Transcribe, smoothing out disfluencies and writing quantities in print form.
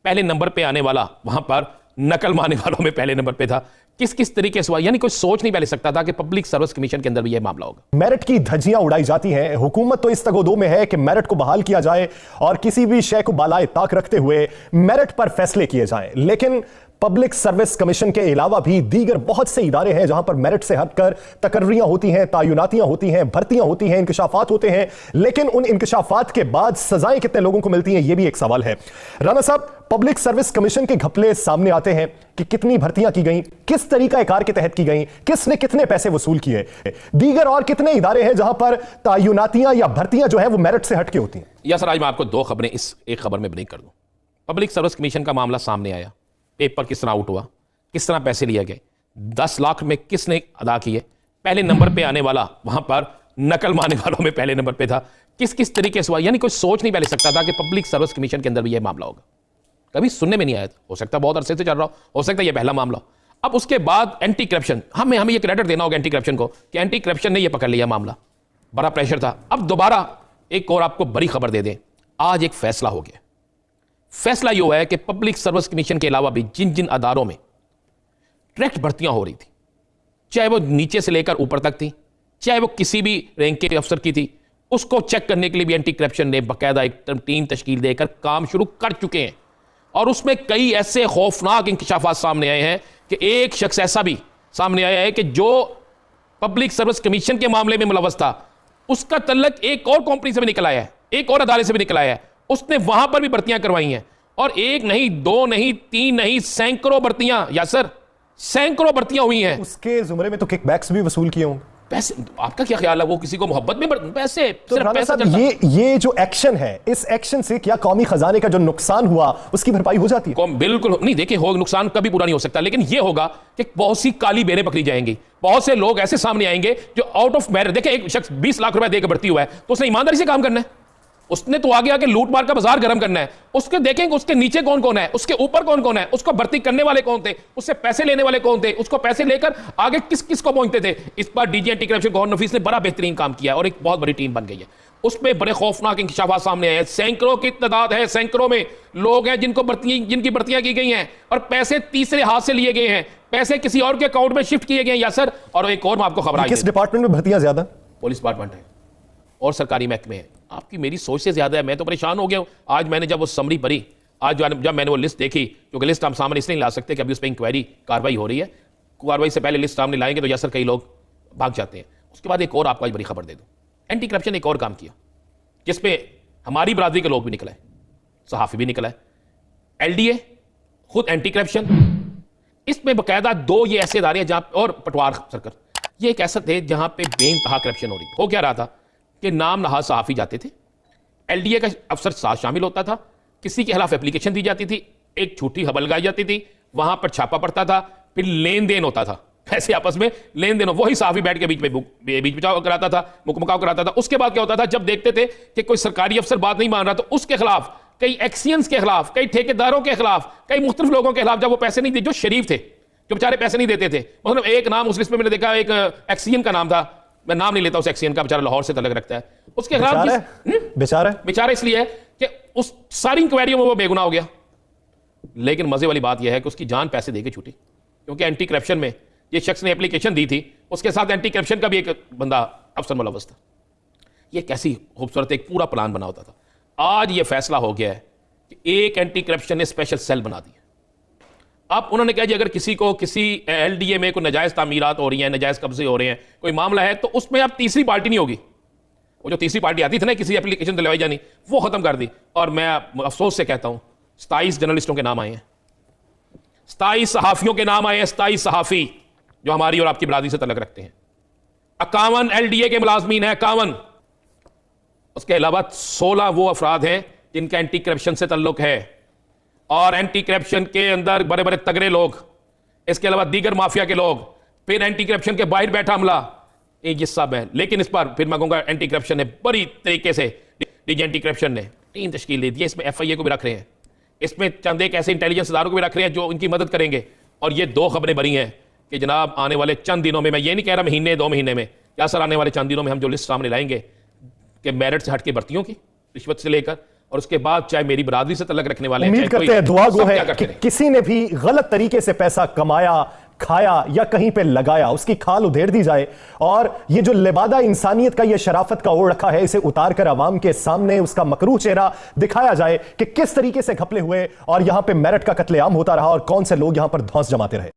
पहले नंबर पे आने वाला वहां पर नकल मारने वालों में पहले नंबर पे था। किस किस तरीके से हुआ, यानी कोई सोच नहीं पहले सकता था कि पब्लिक सर्विस कमीशन के अंदर भी यह मामला होगा। मेरिट की धज्जियां उड़ाई जाती हैं। हुकूमत तो इस तगोदो में है कि मेरिट को बहाल किया जाए और किसी भी शय को बालाए ताक रखते हुए मेरिट पर फैसले किए जाएं, लेकिन पब्लिक सर्विस कमीशन के अलावा भी दीगर बहुत से इदारे हैं जहां पर मेरिट से हटकर तकर्रियां होती हैं, तायुनातियां होती हैं, भर्तियां होती हैं, इंकशाफात होते हैं, लेकिन उन इंकशाफात के बाद सजाएं कितने लोगों को मिलती हैं, यह भी एक सवाल है। राना साहब, पब्लिक सर्विस कमीशन के घपले सामने आते हैं कि कितनी भर्तियां की गई, किस तरीका कार के तहत की गई, किसने कितने पैसे वसूल किए, दीगर और कितने इदारे हैं जहां पर तायुनातियां या भर्तियां जो है वो मेरिट से हटके होती हैं। या सर, आज मैं आपको दो खबरें इस एक खबर में ब्रेक कर दूं। पब्लिक सर्विस कमीशन का मामला सामने आया, पेपर किस तरह आउट हुआ, किस तरह पैसे लिए गए, 10 लाख में किसने अदा किए, पहले नंबर पे आने वाला वहां पर नकल मारने वालों में पहले नंबर पे था, किस किस तरीके से हुआ, यानी कोई सोच नहीं पहले सकता था कि पब्लिक सर्विस कमीशन के अंदर भी यह मामला होगा। कभी सुनने में नहीं आया था, हो सकता है बहुत अरसे से चल रहा हो सकता है यह पहला मामला। अब उसके बाद एंटी करप्शन, हमें ये क्रेडिट देना होगा एंटी करप्शन को कि एंटी करप्शन ने यह पकड़ लिया मामला, बड़ा प्रेशर था। अब दोबारा एक और आपको बड़ी खबर दे दें, आज एक फैसला हो गया। फैसला यह हुआ है कि पब्लिक सर्विस कमीशन के अलावा भी जिन जिन अदारों में डायरेक्ट भर्तियां हो रही थी, चाहे वो नीचे से लेकर ऊपर तक थी, चाहे वो किसी भी रैंक के अफसर की थी, उसको चेक करने के लिए भी एंटी करप्शन ने बाकायदा एक टीम तश्कील देकर काम शुरू कर चुके हैं। और उसमें कई ऐसे खौफनाक इंकशाफात सामने आए हैं कि एक शख्स ऐसा भी सामने आया है कि जो पब्लिक सर्विस कमीशन के मामले में मुलव्वस था, उसका तल्लक एक और कंपनी से भी निकल आया है, एक और अदारे से भी निकल आया है, उसने वहां पर भी भर्तियां करवाई हैं। और एक नहीं, दो नहीं, तीन नहीं, सैकड़ों भर्तियां, या सर सैकड़ों भर्तियां हुई हैं। उसके जुमरे में तो किकबैक्स भी वसूल किए होंगे। पैसे, आपका क्या ख्याल है, वो किसी को मोहब्बत में पैसे, तो सिर्फ पैसा चलता? ये जो एक्शन है, इस एक्शन से क्या कौमी खजाने का जो नुकसान हुआ उसकी भरपाई हो जाती है? बिल्कुल नहीं। देखिए, हो नुकसान कभी पूरा नहीं हो सकता, लेकिन यह होगा कि बहुत सी काली बेरें पकड़ी जाएंगी, बहुत से लोग ऐसे सामने आएंगे जो आउट ऑफ मेरिट। देखिए, एक शख्स 20 लाख रुपए देकर भर्ती हुआ है तो उसने ईमानदारी से काम करना है, उसने तो आगे आके लूट मार का बाजार गर्म करना है। उसके देखेंगे उसके नीचे कौन कौन है, उसके ऊपर कौन कौन है, उसको भर्ती करने वाले कौन थे, उससे पैसे लेने वाले कौन थे, उसको पैसे लेकर आगे किस किस को पहुंचते थे। इस बार डीजी एंटी करप्शन गौहर नफीस ने बड़ा बेहतरीन काम किया और एक बहुत बड़ी टीम बन गई है। उसमें बड़े खौफनाक इंकशाफात सामने आए हैं। सैकड़ों की तादाद है, सैकड़ों में लोग हैं जिनकी भर्तियां की गई हैं और पैसे तीसरे हाथ से लिए गए हैं, पैसे किसी और के अकाउंट में शिफ्ट किए गए हैं। या सर, और एक और मैं आपको खबर, किस डिपार्टमेंट में भर्तियां ज्यादा? पुलिस डिपार्टमेंट है और सरकारी महकमे है। आपकी मेरी सोच से ज्यादा है, मैं तो परेशान हो गया हूं। आज मैंने जब वो समरी पढ़ी, आज जब मैंने वो लिस्ट देखी, क्योंकि लिस्ट हम सामने इसलिए ला सकते कि अभी उस पर इंक्वायरी कार्रवाई हो रही है, कार्रवाई से पहले लिस्ट सामने लाएंगे तो यसर कई लोग भाग जाते हैं। उसके बाद एक और आपको आज बड़ी खबर दे दूं, एंटी करप्शन एक और काम किया जिसपे हमारी बरादरी के लोग भी निकला है, सहाफी भी निकला है, एलडीए खुद एंटी करप्शन, इसमें बाकायदा दो ये ऐसे इदारे हैं जहां, और पटवार सर्कल, ये एक ऐसा थे जहां पे बेइंतहा करप्शन हो रही। हो क्या रहा था कि नाम नहाज सहाफी जाते थे, एलडीए का अफसर साथ शामिल होता था, किसी के खिलाफ एप्लीकेशन दी जाती थी, एक झूठी खबर लगाई जाती थी, वहां पर छापा पड़ता था, फिर लेन देन होता था, पैसे आपस में लेन देन, वही सहाफी बैठ के बीच बचाव कराता था, मुकमुकाव कराता था। उसके बाद क्या होता था, जब देखते थे कि कोई सरकारी अफसर बात नहीं मान रहा तो उसके खिलाफ, कई एक्सियंस के खिलाफ, कई ठेकेदारों के खिलाफ, कई मुख्तलिफ लोगों के खिलाफ, जब वो पैसे नहीं दे, जो शरीफ थे, जो बेचारे पैसे नहीं देते थे, मतलब एक नाम उस लिस्ट में मैंने देखा, एक एक्सियन का नाम था, मैं नाम नहीं लेता उस एक्सियन का, बेचारा लाहौर से तलक रखता है, उसके खिलाफ बेचारा इसलिए है कि उस सारी इंक्वायरियों में वो बेगुनाह हो गया। लेकिन मजे वाली बात यह है कि उसकी जान पैसे देके छूटी, क्योंकि एंटी करप्शन में ये शख्स ने एप्लीकेशन दी थी, उसके साथ एंटी करप्शन का भी एक बंदा अफसर मुलव्वस था। ये कैसी खूबसूरत एक पूरा प्लान बना होता था। आज ये फैसला हो गया है कि एक एंटी करप्शन ने स्पेशल सेल बना दिया। अब उन्होंने कहा जी, अगर किसी को किसी एलडीए में कोई नजायज तामीरात हो रही हैं, नजायज कब्जे हो रहे हैं, कोई मामला है, तो उसमें अब तीसरी पार्टी नहीं होगी। वो जो तीसरी पार्टी आती थी ना किसी एप्लीकेशन दिलवाई जानी, वो खत्म कर दी। और मैं अफसोस से कहता हूं, 27 जर्नलिस्टों के नाम आए हैं, 27 सहाफियों के नाम आए हैं, 27 सहाफी जो हमारी और आपकी बरादरी से तलक रखते हैं। 51 एलडीए के मुलाजमीन हैं, 51। उसके अलावा 16 वो अफराद हैं जिनका एंटी करप्शन से तल्लुक है, और एंटी करप्शन के अंदर बड़े बड़े तगड़े लोग, इसके अलावा दीगर माफिया के लोग, फिर एंटी करप्शन के बाहर बैठा अमला, ये सब है। लेकिन इस पर फिर मैं कहूंगा एंटी करप्शन ने बड़ी तरीके से, डीजी एंटी करप्शन ने टीम तश्कील दे दी है। इसमें एफआईए को भी रख रहे हैं, इसमें चंद एक ऐसे इंटेलिजेंस इदारों को भी रख रहे हैं जो उनकी मदद करेंगे। और ये दो खबरें बनी हैं कि जनाब आने वाले चंद दिनों में, मैं ये नहीं कह रहा महीने 2 महीने में, या सर आने वाले चंद दिनों में हम जो लिस्ट सामने लाएंगे कि मेरिट से हटके भर्तियों की, रिश्वत से लेकर, और उसके बाद चाहे मेरी बरादरी से तल्लक रखने वाले उम्मीद करते हैं, दुआ गो है कि हैं। किसी ने भी गलत तरीके से पैसा कमाया, खाया या कहीं पे लगाया, उसकी खाल उधेड़ दी जाए और ये जो लिबादा इंसानियत का, ये शराफत का ओढ़ रखा है, इसे उतार कर आवाम के सामने उसका मकरूह चेहरा दिखाया जाए कि किस तरीके से घपले हुए और यहां पे मेरिट का कत्लेआम होता रहा और कौन से लोग यहां पर धौंस जमाते रहे।